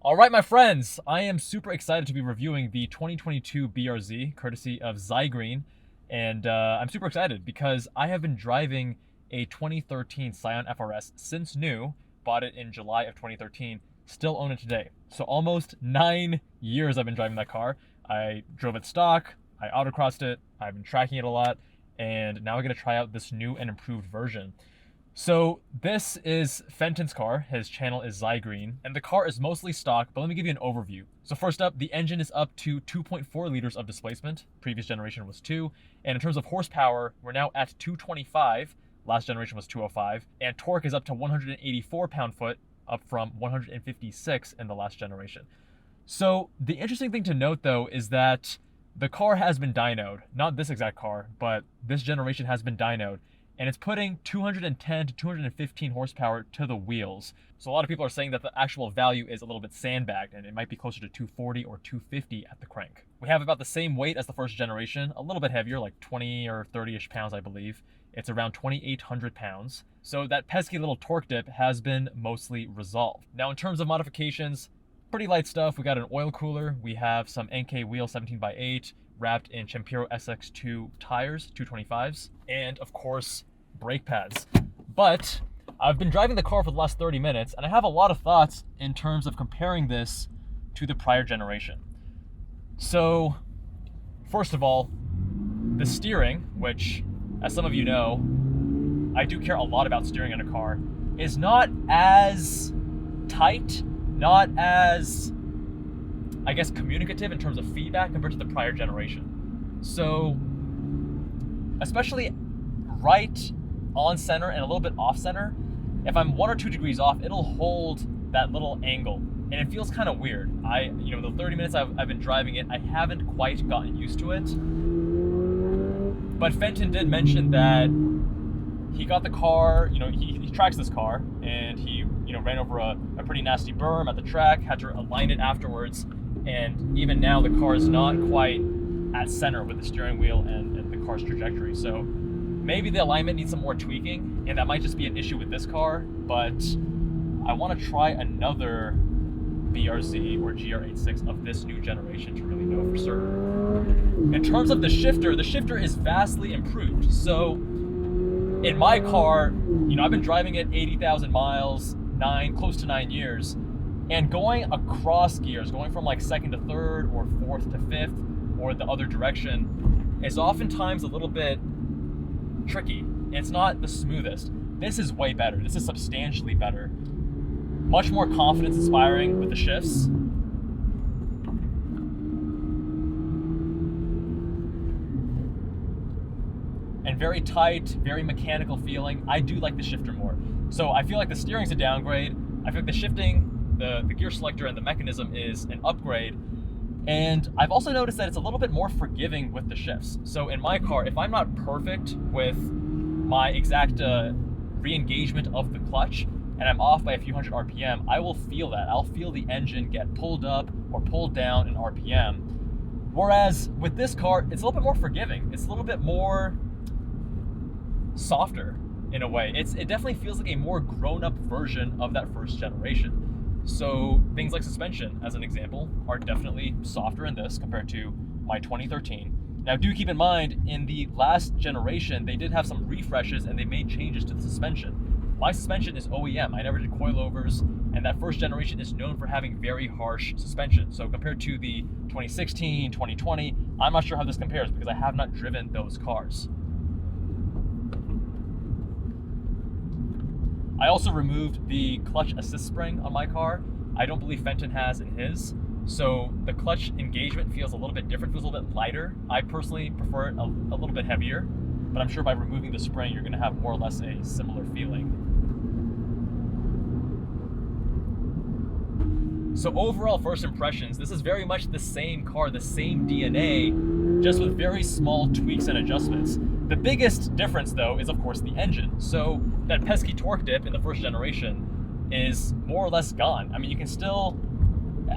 All right, my friends, I am super excited to be reviewing the 2022 BRZ, courtesy of Zygreen, and I'm super excited because I have been driving a 2013 Scion FR-S since new, bought it in July of 2013, still own it today. So almost 9 years I've been driving that car. I drove it stock, I autocrossed it, I've been tracking it a lot, and now I'm gonna try out this new and improved version. So this is Fenton's car, his channel is Zygreen, and the car is mostly stock, but let me give you an overview. So first up, the engine is up to 2.4 liters of displacement, previous generation was 2, and in terms of horsepower, we're now at 225, last generation was 205, and torque is up to 184 pound-foot, up from 156 in the last generation. So the interesting thing to note though is that the car has been dynoed, not this exact car, but this generation has been dynoed, and it's putting 210 to 215 horsepower to the wheels. So a lot of people are saying that the actual value is a little bit sandbagged and it might be closer to 240 or 250 at the crank. We have about the same weight as the first generation, a little bit heavier, like 20 or 30-ish pounds, I believe. It's around 2,800 pounds. So that pesky little torque dip has been mostly resolved. Now in terms of modifications, pretty light stuff. We got an oil cooler. We have some Enkei wheel 17x8 wrapped in Champiro SX2 tires, 225s, and of course, brake pads. But I've been driving the car for the last 30 minutes and I have a lot of thoughts in terms of comparing this to the prior generation. So, first of all, the steering, which, as some of you know, I do care a lot about steering in a car, is not as tight, not as, I guess, communicative in terms of feedback compared to the prior generation. So, especially right on center and a little bit off center, if I'm 1 or 2 degrees off, it'll hold that little angle. And it feels kind of weird. The 30 minutes I've been driving it, I haven't quite gotten used to it. But Fenton did mention that he got the car, he tracks this car, and he, ran over a pretty nasty berm at the track, had to align it afterwards. And even now the car is not quite at center with the steering wheel and the car's trajectory. So maybe the alignment needs some more tweaking, and that might just be an issue with this car, but I want to try another BRZ or GR86 of this new generation to really know for certain. In terms of the shifter is vastly improved. So in my car, I've been driving it 80,000 miles, close to 9 years, and going across gears, going from like second to third or fourth to fifth or the other direction is oftentimes a little bit tricky. It's not the smoothest. This is way better. This is substantially better. Much more confidence inspiring with the shifts. And very tight, very mechanical feeling. I do like the shifter more. So I feel like the steering's a downgrade. I feel like the shifting, the gear selector and the mechanism is an upgrade. And I've also noticed that it's a little bit more forgiving with the shifts. So in my car, if I'm not perfect with my exact re-engagement of the clutch and I'm off by a few hundred RPM, I will feel that. I'll feel the engine get pulled up or pulled down in RPM. Whereas with this car, it's a little bit more forgiving. It's a little bit more softer in a way. It definitely feels like a more grown-up version of that first generation. So things like suspension, as an example, are definitely softer in this compared to my 2013. Now do keep in mind, in the last generation, they did have some refreshes and they made changes to the suspension. My suspension is OEM, I never did coilovers, and that first generation is known for having very harsh suspension. So compared to the 2016, 2020, I'm not sure how this compares because I have not driven those cars. I also removed the clutch assist spring on my car. I don't believe Fenton has in his. So the clutch engagement feels a little bit different, feels a little bit lighter. I personally prefer it a little bit heavier, but I'm sure by removing the spring, you're gonna have more or less a similar feeling. So overall first impressions, this is very much the same car, the same DNA, just with very small tweaks and adjustments. The biggest difference though is of course the engine. So that pesky torque dip in the first generation is more or less gone. I mean, you can still,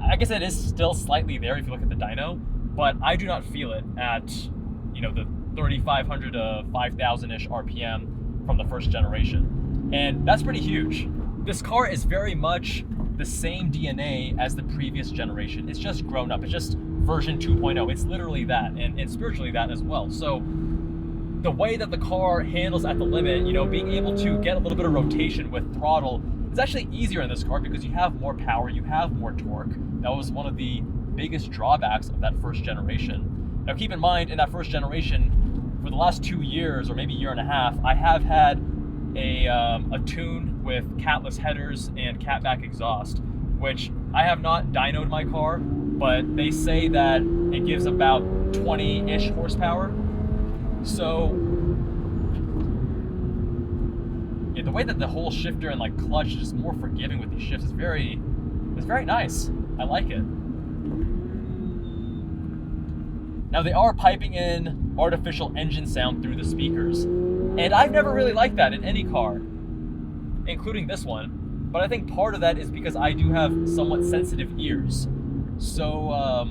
I guess it is still slightly there if you look at the dyno, but I do not feel it at, the 3,500 to 5,000-ish RPM from the first generation. And that's pretty huge. This car is very much the same DNA as the previous generation. It's just grown up. It's just version 2.0. It's literally that, and spiritually that as well. So the way that the car handles at the limit, you know, being able to get a little bit of rotation with throttle is actually easier in this car because you have more power, you have more torque. That was one of the biggest drawbacks of that first generation. Now keep in mind, in that first generation, for the last 2 years or maybe year and a half, I have had a tune with catless headers and catback exhaust, which I have not dynoed my car, but they say that it gives about 20-ish horsepower. So yeah, the way that the whole shifter and like clutch is just more forgiving with these shifts is very nice. I like it. Now they are piping in artificial engine sound through the speakers, and I've never really liked that in any car, including this one. But I think part of that is because I do have somewhat sensitive ears. So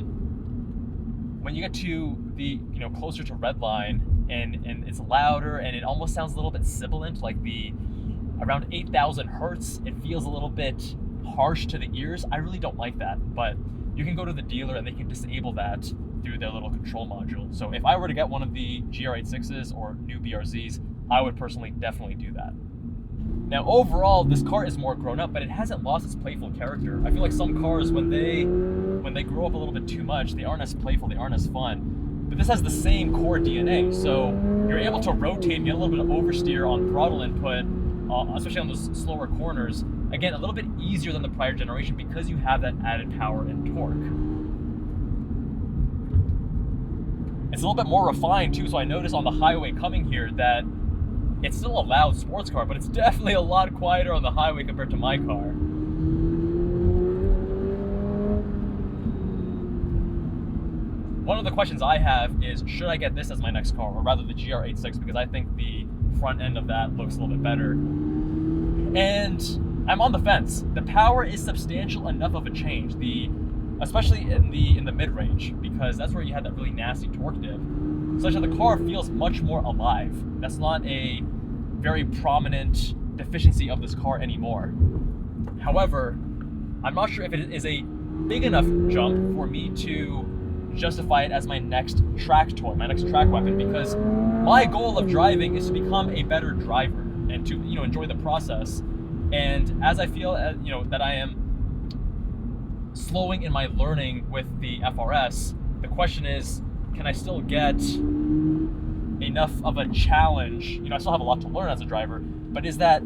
when you get to the, you know, closer to redline and it's louder and it almost sounds a little bit sibilant, like the around 8,000 hertz, it feels a little bit harsh to the ears. I really don't like that, but you can go to the dealer and they can disable that through their little control module. So if I were to get one of the GR86s or new BRZs, I would personally definitely do that. Now overall, this car is more grown up, but it hasn't lost its playful character. I feel like some cars, when they grow up a little bit too much, they aren't as playful, they aren't as fun. But this has the same core DNA, so you're able to rotate and get a little bit of oversteer on throttle input, especially on those slower corners. Again, a little bit easier than the prior generation because you have that added power and torque. It's a little bit more refined too, so I noticed on the highway coming here that it's still a loud sports car, but it's definitely a lot quieter on the highway compared to my car. One of the questions I have is, should I get this as my next car, or rather the GR86, because I think the front end of that looks a little bit better. And I'm on the fence. The power is substantial enough of a change, especially in the mid-range, because that's where you had that really nasty torque dip, such that the car feels much more alive. That's not a very prominent deficiency of this car anymore. However, I'm not sure if it is a big enough jump for me to justify it as my next track toy, my next track weapon, because my goal of driving is to become a better driver and to, you know, enjoy the process. And as I feel, you know, that I am slowing in my learning with the FR-S, the question is, can I still get enough of a challenge? You know, I still have a lot to learn as a driver, but is that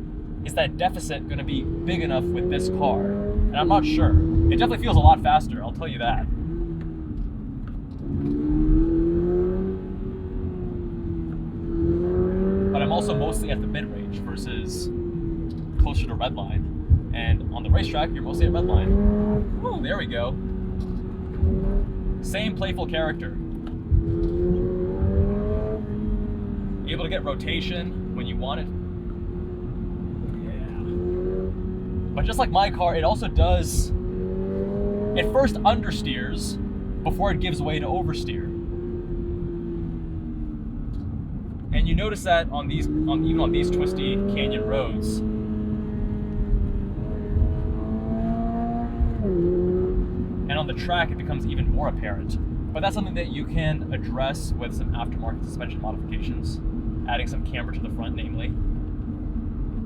deficit going to be big enough with this car? And I'm not sure. It definitely feels a lot faster, I'll tell you that. But I'm also mostly at the mid-range versus closer to redline. And on the racetrack, you're mostly at redline. Woo, there we go. Same playful character. Able to get rotation when you want it. Yeah. But just like my car, it also does, it first understeers before it gives way to oversteer. And you notice that on these, even on these twisty canyon roads. And on the track, it becomes even more apparent. But that's something that you can address with some aftermarket suspension modifications, adding some camber to the front, namely.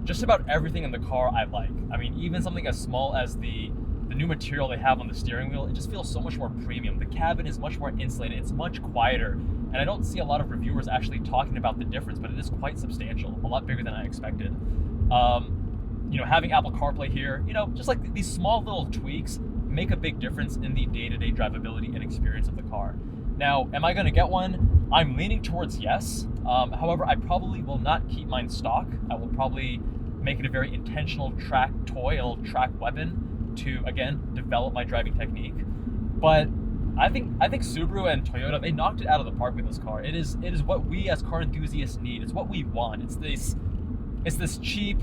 Just about everything in the car I like. I mean, even something as small as the new material they have on the steering wheel, it just feels so much more premium. The cabin is much more insulated, it's much quieter, and I don't see a lot of reviewers actually talking about the difference, but it is quite substantial, a lot bigger than I expected. You know, having Apple CarPlay here, you know, just like these small little tweaks make a big difference in the day-to-day drivability and experience of the car. Now, am I going to get one? I'm leaning towards yes. However, I probably will not keep mine stock. I will probably make it a very intentional track toy, a track weapon to, again, develop my driving technique. But I think Subaru and Toyota, they knocked it out of the park with this car. It is what we as car enthusiasts need. It's what we want. It's this cheap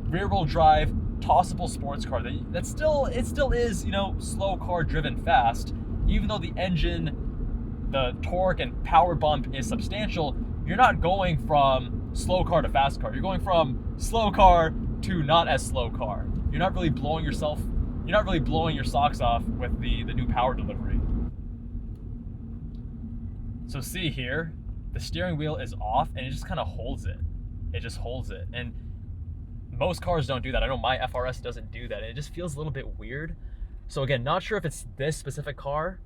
rear-wheel drive tossable sports car that still is, you know, slow car driven fast. Even though the engine, the torque and power bump is substantial, you're not going from slow car to fast car. You're going from slow car to not as slow car. You're not really blowing yourself you're not really blowing your socks off with the new power delivery. So see here, the steering wheel is off and it just kind of holds it. It just holds it. And most cars don't do that. I know my FRS doesn't do that. It just feels a little bit weird. So again, not sure if it's this specific car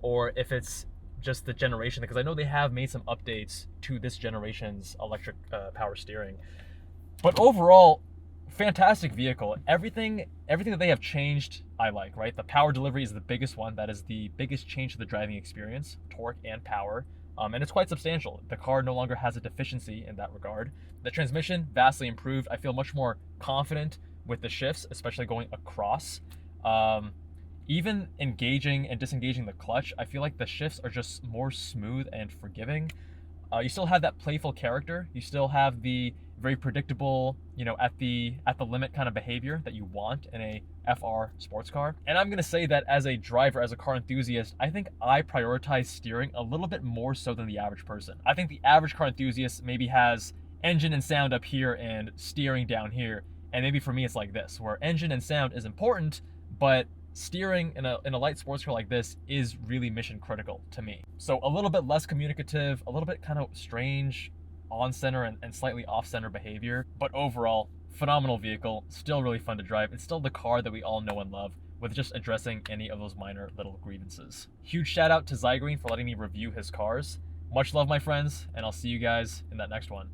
or if it's just the generation, because I know they have made some updates to this generation's electric power steering. But overall, fantastic vehicle. Everything that they have changed, I like, right? The power delivery is the biggest one. That is the biggest change to the driving experience, torque and power. And it's quite substantial. The car no longer has a deficiency in that regard. The transmission, vastly improved. I feel much more confident with the shifts, especially going across. Even engaging and disengaging the clutch, I feel like the shifts are just more smooth and forgiving. You still have that playful character. You still have the very predictable, you know, at the limit kind of behavior that you want in a FR sports car. And I'm gonna say that as a driver, as a car enthusiast, I think I prioritize steering a little bit more so than the average person. I think the average car enthusiast maybe has engine and sound up here and steering down here. And maybe for me it's like this, where engine and sound is important, but steering in a light sports car like this is really mission critical to me. So a little bit less communicative, a little bit kind of strange on center and slightly off center behavior, but overall phenomenal vehicle, still really fun to drive. It's still the car that we all know and love, with just addressing any of those minor little grievances. Huge shout out to Zygreen for letting me review his cars. Much love, my friends, and I'll see you guys in that next one.